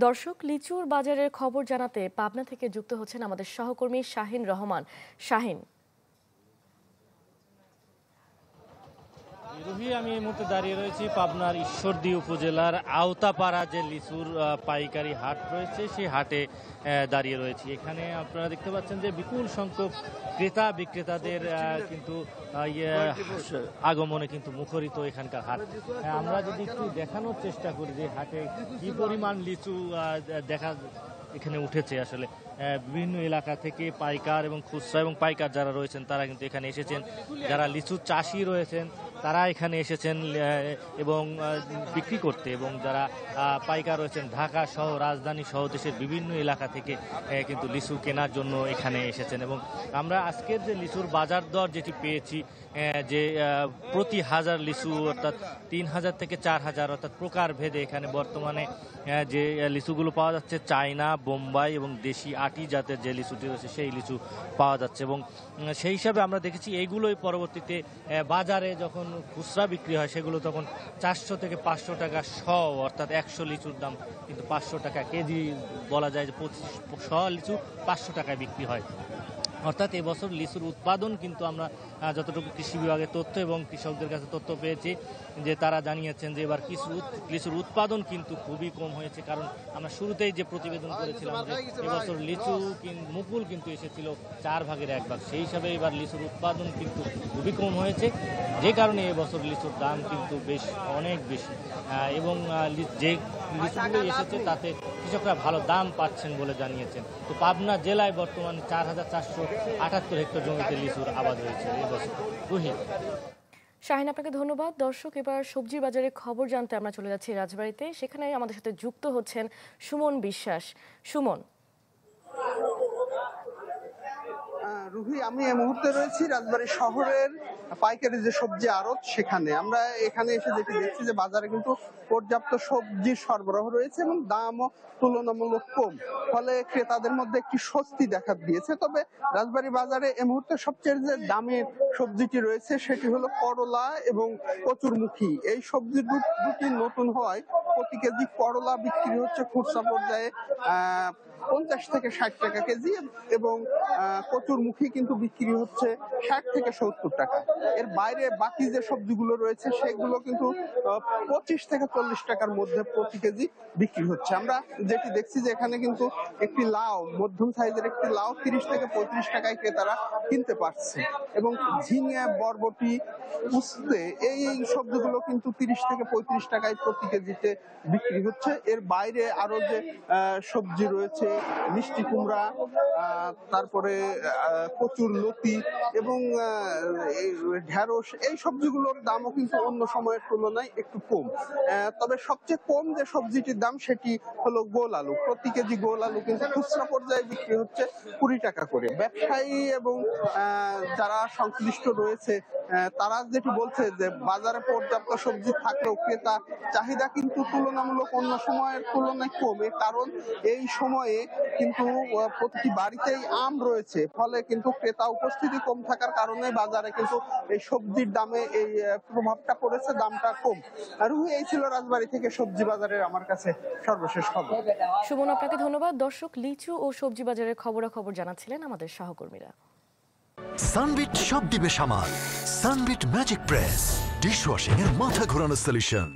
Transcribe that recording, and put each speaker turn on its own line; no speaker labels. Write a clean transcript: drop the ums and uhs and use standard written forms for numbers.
দর্শক, লিচুর বাজারের খবর জানাতে পাবনা থেকে যুক্ত হচ্ছেন আমাদের সহকর্মী শাহিন রহমান। শাহিন।
রুহি, আমি এই মুহূর্তে দাঁড়িয়ে রয়েছি পাবনার ঈশ্বরদী উপজেলার আওতাপাড়া যে লিচুর পাইকারি হাট রয়েছে সেই হাটে দাঁড়িয়ে রয়েছি। এখানে আপনারা দেখতে পাচ্ছেন যে বিপুল সংখ্যক ক্রেতা বিক্রেতাদের কিন্তু আগমনে কিন্তু মুখরিত এখানকার হাট। আমরা যদি একটু দেখানোর চেষ্টা করি যে হাটে কি পরিমাণ লিচু দেখা এখানে উঠেছে। আসলে বিভিন্ন এলাকা থেকে পাইকার এবং খুচরা এবং পাইকার যারা রয়েছেন তারা কিন্তু এখানে এসেছেন। যারা লিচু চাষি রয়েছেন তারা এখানে এসেছেন এবং বিক্রি করতে, এবং যারা পাইকার রয়েছেন ঢাকা সহ রাজধানী সহ দেশের বিভিন্ন এলাকা থেকে কিন্তু লিচু কেনার জন্য এখানে এসেছেন। এবং আমরা আজকের যে লিচুর বাজার দর যেটি পেয়েছি, যে প্রতি হাজার লিচু অর্থাৎ 3000 থেকে 4000 অর্থাৎ প্রকার ভেদে এখানে বর্তমানে যে লিচুগুলো পাওয়া যাচ্ছে চায়না, বোম্বাই এবং দেশি আটি জাতের যে লিচুটি রয়েছে সেই লিচু পাওয়া যাচ্ছে। এবং সেই হিসাবে আমরা দেখেছি এইগুলোই পরবর্তীতে বাজারে যখন খুচরা বিক্রি হয় সেগুলো তখন 400 থেকে 500 টাকা শ, অর্থাৎ 100 লিচুর দাম কিন্তু 500 টাকা কেজি, বলা যায় যে 25 লিচু 500 টাকায় বিক্রি হয়। অর্থাৎ এবছর লিচুর উৎপাদন কিন্তু আমরা যতটুকু কৃষি বিভাগের তথ্য এবং কৃষকদের কাছে তথ্য পেয়েছি যে তারা জানিয়েছেন যে এবার লিচুর উৎপাদন কিন্তু খুবই কম হয়েছে। কারণ আমরা শুরুতেই যে প্রতিবেদন করেছিলাম যে এবছর লিচু মুকুল কিন্তু এসেছিল 4 ভাগের 1 ভাগ, সেই হিসাবে এবার লিচুর উৎপাদন কিন্তু খুবই কম হয়েছে, যে কারণে এবছর লিচুর দাম কিন্তু অনেক বেশি। এবং যে লিচুগুলো এসেছে তাতে কৃষকরা ভালো দাম পাচ্ছেন বলে জানিয়েছেন। তো পাবনা জেলায় বর্তমানে 4478 হেক্টর জমিতে লিচুর আবাদ হয়েছে এবছর। রুহি।
শাহিন, আপনাকে ধন্যবাদ। দর্শক, এবার সবজির বাজারের খবর জানতে আমরা চলে যাচ্ছি রাজবাড়ীতে। সেখানে আমাদের সাথে যুক্ত হচ্ছেন সুমন বিশ্বাস। সুমন।
রুহি, আমি এই মুহূর্তে রয়েছি রাজবাড়ী শহরের পাইকারি যে সবজি আড়ত সেখানে। আমরা এখানে এসে দেখছি যে বাজারে কিন্তু পর্যাপ্ত সবজির সরবরাহ রয়েছে এবং দামও তুলনামূলক কম, ফলে ক্রেতাদের মধ্যে একটি স্বস্তি দেখা দিয়েছে। তবে রাজবাড়ী বাজারে এই মুহূর্তে সবচেয়ে যে দামের সবজিটি রয়েছে সেটি হলো করলা এবং কচুরমুখী। এই সবজি দুটি নতুন হয়। প্রতি কেজি করলা বিক্রি হচ্ছে খুচরা পর্যায়ে 50 থেকে 60 টাকা কেজি, এবং কচুরমুখী কিন্তু বিক্রি হচ্ছে 60 থেকে 70 টাকা। এর বাইরে বাকি যে সবজিগুলো রয়েছে সেগুলো কিন্তু 25 থেকে 40 টাকার মধ্যে প্রতি কেজি বিক্রি হচ্ছে। আমরা যেটি দেখছি যে এখানে কিন্তু একটি লাউ, মধ্যম সাইজের একটি লাউ 30 থেকে 35 টাকায় ক্রেতারা কিনতে পারছে, এবং ঝিঙে, বরবটি, উস্তে এই সবজিগুলো কিন্তু 30 থেকে 35 টাকায় প্রতি কেজিতে বিক্রি হচ্ছে। এর বাইরে আরো যে সবজি রয়েছে, মিষ্টি কুমড়া, তারপরে কচুর লতি এবং ঢেঁড়স, এই সবজিগুলোর দামও কিন্তু অন্য সময়ের তুলনায় একটু কম। তবে সবচেয়ে কম যে সবজিটির দাম সেটি হলো গোল আলু। প্রতি কেজি গোল আলু কিন্তু খুচরা পর্যায়ে বিক্রি হচ্ছে 20 টাকা করে। ব্যবসায়ী এবং যারা সংশ্লিষ্ট রয়েছে তারা যেটি বলছে যে বাজারে পর্যাপ্ত সবজি থাকলেও ক্রেতা চাহিদা কিন্তু তুলনামূলক অন্য সময়ের তুলনায় কম। এর কারণ এই সময়ে কিন্তু প্রতিটি বাড়িতেই আম রয়েছে, ফলে কিন্তু ক্রেতা উপস্থিতি কম থাকার কারণে বাজারে কিন্তু এই সবজির দামে এই প্রভাবটা পড়েছে, দামটা কম। রুহি, এই ছিল রাজবাড়ী থেকে সবজি বাজারের আমার কাছে সর্বশেষ খবর।
সুমন, আপনাকে ধন্যবাদ। দর্শক, লিচু ও সবজি বাজারের খবরাখবর জানাচ্ছিলেন আমাদের সহকর্মীরা।
সানবিট সব দিবে সামাল। সানবিট ম্যাজিক প্রেস ডিশওয়াশিং এর মাথা ঘোরানো সলিউশন।